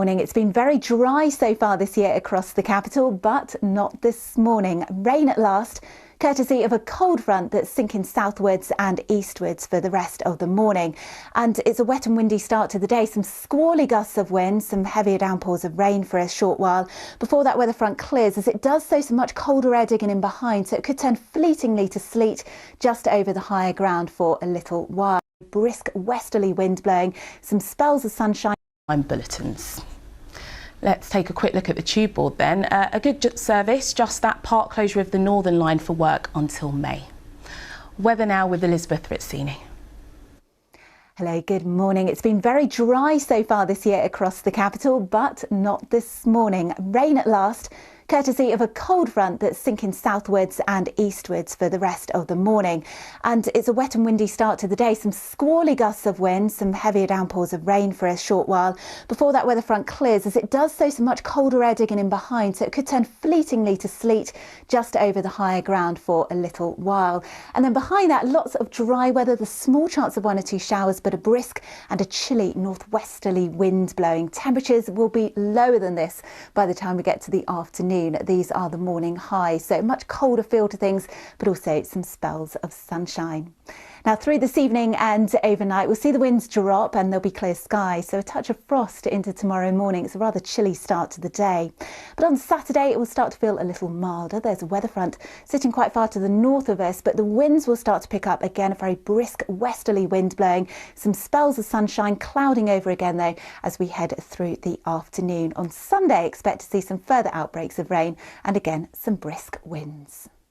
morning. It's been very dry so far this year across the capital, but not this morning. Rain at last, courtesy of a cold front that's sinking southwards and eastwards for the rest of the morning. And it's a wet and windy start to the day. Some squally gusts of wind, some heavier downpours of rain for a short while before that weather front clears, as it does so much colder air digging in behind, so it could turn fleetingly to sleet just over the higher ground for a little while. Brisk westerly wind blowing, some spells of sunshine. Bulletins. Let's take a quick look at the tube board then. A good service, just that part closure of the Northern Line for work until May. Weather now with Elizabeth Rizzini. Hello, good morning. It's been very dry so far this year across the capital, but not this morning. Rain at last, courtesy of a cold front that's sinking southwards and eastwards for the rest of the morning. And it's a wet and windy start to the day. Some squally gusts of wind, some heavier downpours of rain for a short while before that weather front clears, as it does so much colder air digging in behind, so it could turn fleetingly to sleet just over the higher ground for a little while. And then behind that, lots of dry weather, the small chance of 1 or 2 showers, but a brisk and a chilly northwesterly wind blowing. Temperatures will be lower than this by the time we get to the afternoon. These are the morning highs, so much colder feel to things, but also some spells of sunshine. Now through this evening and overnight, we'll see the winds drop and there'll be clear skies, so a touch of frost into tomorrow morning. It's a rather chilly start to the day. But on Saturday, it will start to feel a little milder. There's a weather front sitting quite far to the north of us, but the winds will start to pick up again, a very brisk westerly wind blowing, some spells of sunshine, clouding over again though as we head through the afternoon. On Sunday, expect to see some further outbreaks of rain and again some brisk winds.